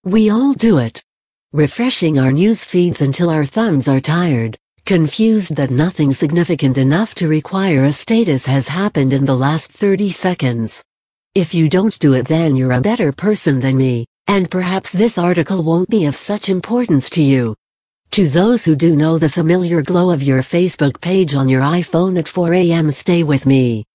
We all do it. Refreshing our news feeds until our thumbs are tired, confused that nothing significant enough to require a status has happened in the last 30 seconds. If you don't do it, then you're a better person than me, and perhaps this article won't be of such importance to you. To those who do know the familiar glow of your Facebook page on your iPhone at 4 a.m., stay with me.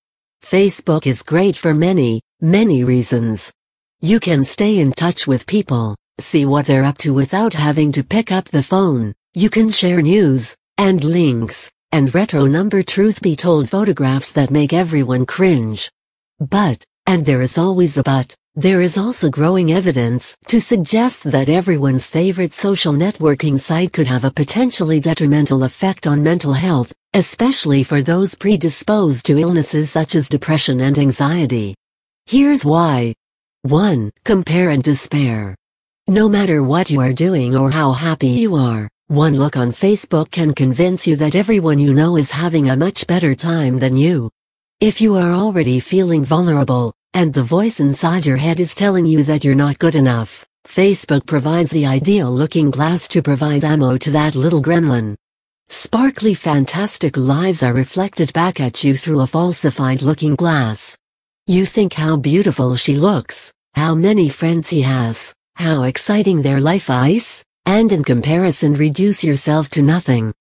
Facebook is great for many, many reasons. You can stay in touch with people, see what they're up to without having to pick up the phone. You can share news, and links, and retro truth be told photographs that make everyone cringe. But, and there is always a but, there is also growing evidence to suggest that everyone's favorite social networking site could have a potentially detrimental effect on mental health, especially for those predisposed to illnesses such as depression and anxiety. Here's why. 1. Compare and despair. No matter what you are doing or how happy you are, one look on Facebook can convince you that everyone you know is having a much better time than you. If you are already feeling vulnerable, and the voice inside your head is telling you that you're not good enough, Facebook provides the ideal looking glass to provide ammo to that little gremlin. Sparkly fantastic lives are reflected back at you through a falsified looking glass. You think how beautiful she looks, how many friends he has, how exciting their life is, and in comparison reduce yourself to nothing.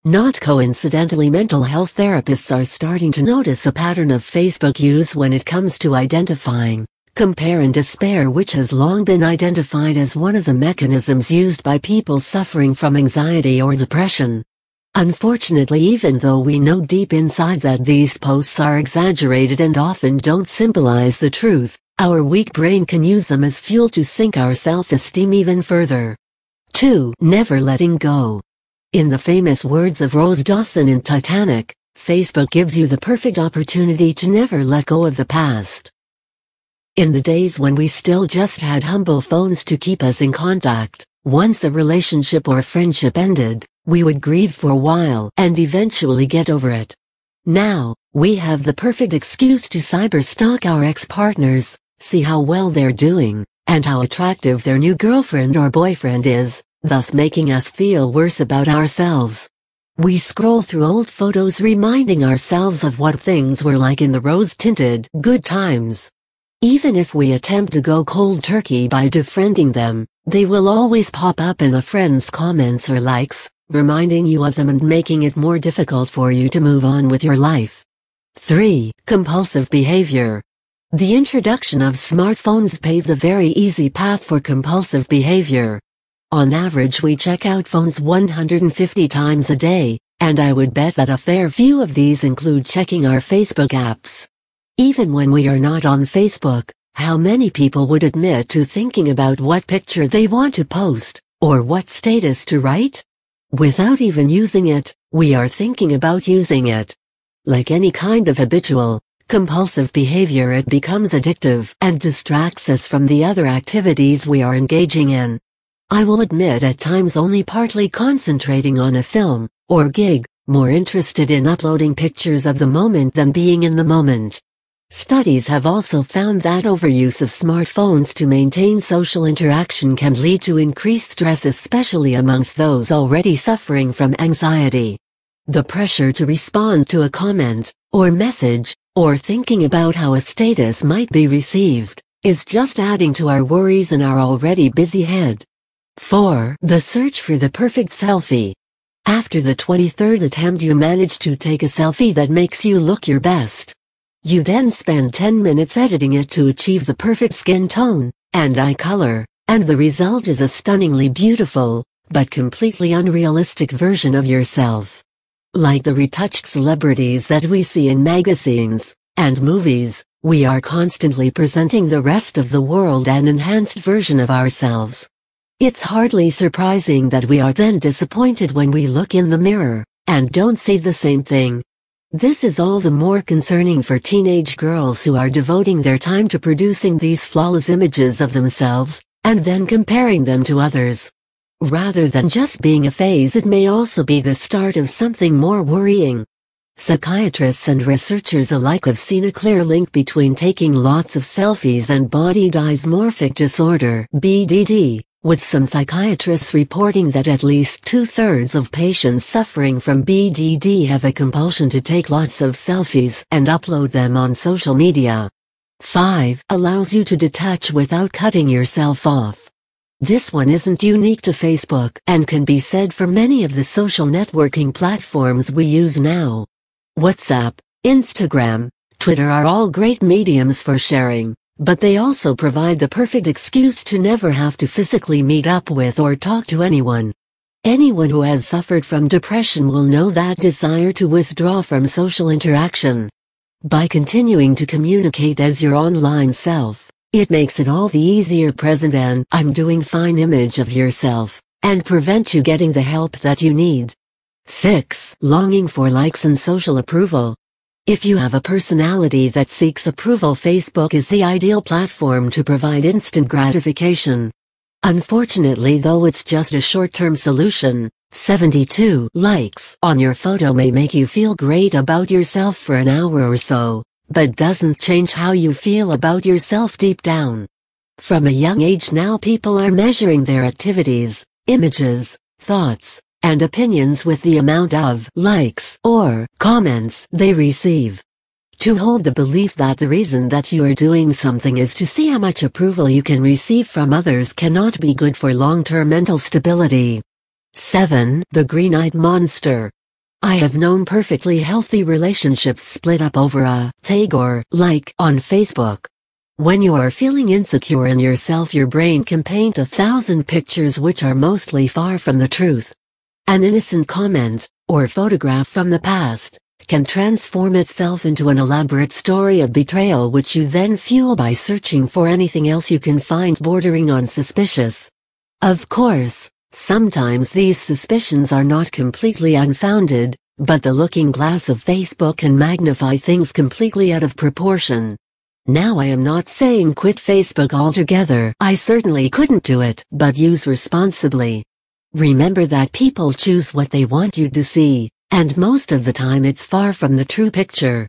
Not coincidentally, mental health therapists are starting to notice a pattern of Facebook use when it comes to identifying compare and despair, which has long been identified as one of the mechanisms used by people suffering from anxiety or depression. Unfortunately, even though we know deep inside that these posts are exaggerated and often don't symbolize the truth, our weak brain can use them as fuel to sink our self-esteem even further. 2. Never letting go. In the famous words of Rose Dawson in Titanic, Facebook gives you the perfect opportunity to never let go of the past. In the days when we still just had humble phones to keep us in contact, once a relationship or friendship ended, we would grieve for a while and eventually get over it. Now, we have the perfect excuse to cyberstalk our ex-partners, see how well they're doing, and how attractive their new girlfriend or boyfriend is, thus making us feel worse about ourselves. We scroll through old photos reminding ourselves of what things were like in the rose-tinted good times. Even if we attempt to go cold turkey by defriending them, they will always pop up in a friend's comments or likes, reminding you of them and making it more difficult for you to move on with your life. 3. Compulsive behavior. The introduction of smartphones paved a very easy path for compulsive behavior. On average, we check out phones 150 times a day, and I would bet that a fair few of these include checking our Facebook apps. Even when we are not on Facebook, how many people would admit to thinking about what picture they want to post, or what status to write? Without even using it, we are thinking about using it. Like any kind of habitual, compulsive behavior, it becomes addictive and distracts us from the other activities we are engaging in. I will admit, at times only partly concentrating on a film or gig, more interested in uploading pictures of the moment than being in the moment. Studies have also found that overuse of smartphones to maintain social interaction can lead to increased stress, especially amongst those already suffering from anxiety. The pressure to respond to a comment or message, or thinking about how a status might be received, is just adding to our worries in our already busy head. 4. The search for the perfect selfie. After the 23rd attempt, you manage to take a selfie that makes you look your best. You then spend 10 minutes editing it to achieve the perfect skin tone and eye color, and the result is a stunningly beautiful, but completely unrealistic version of yourself. Like the retouched celebrities that we see in magazines and movies, we are constantly presenting the rest of the world an enhanced version of ourselves. It's hardly surprising that we are then disappointed when we look in the mirror and don't see the same thing. This is all the more concerning for teenage girls who are devoting their time to producing these flawless images of themselves, and then comparing them to others. Rather than just being a phase, it may also be the start of something more worrying. Psychiatrists and researchers alike have seen a clear link between taking lots of selfies and body dysmorphic disorder (BDD), with some psychiatrists reporting that at least 2/3 of patients suffering from BDD have a compulsion to take lots of selfies and upload them on social media. 5. Allows you to detach without cutting yourself off. This one isn't unique to Facebook and can be said for many of the social networking platforms we use now. WhatsApp, Instagram, Twitter are all great mediums for sharing, but they also provide the perfect excuse to never have to physically meet up with or talk to anyone. Anyone who has suffered from depression will know that desire to withdraw from social interaction. By continuing to communicate as your online self, it makes it all the easier present an "I'm doing fine" image of yourself, and prevent you getting the help that you need. 6. Longing for likes and social approval. If you have a personality that seeks approval, Facebook is the ideal platform to provide instant gratification. Unfortunately, though, it's just a short-term solution. 72 likes on your photo may make you feel great about yourself for an hour or so, but doesn't change how you feel about yourself deep down. From a young age now, people are measuring their activities, images, thoughts, and opinions with the amount of likes or comments they receive. To hold the belief that the reason that you are doing something is to see how much approval you can receive from others cannot be good for long-term mental stability. 7. The green-eyed monster. I have known perfectly healthy relationships split up over a tag or like on Facebook. When you are feeling insecure in yourself, your brain can paint 1,000 pictures which are mostly far from the truth. An innocent comment, or photograph from the past, can transform itself into an elaborate story of betrayal which you then fuel by searching for anything else you can find bordering on suspicious. Of course, sometimes these suspicions are not completely unfounded, but the looking glass of Facebook can magnify things completely out of proportion. Now, I am not saying quit Facebook altogether. I certainly couldn't do it, but use responsibly. Remember that people choose what they want you to see, and most of the time it's far from the true picture.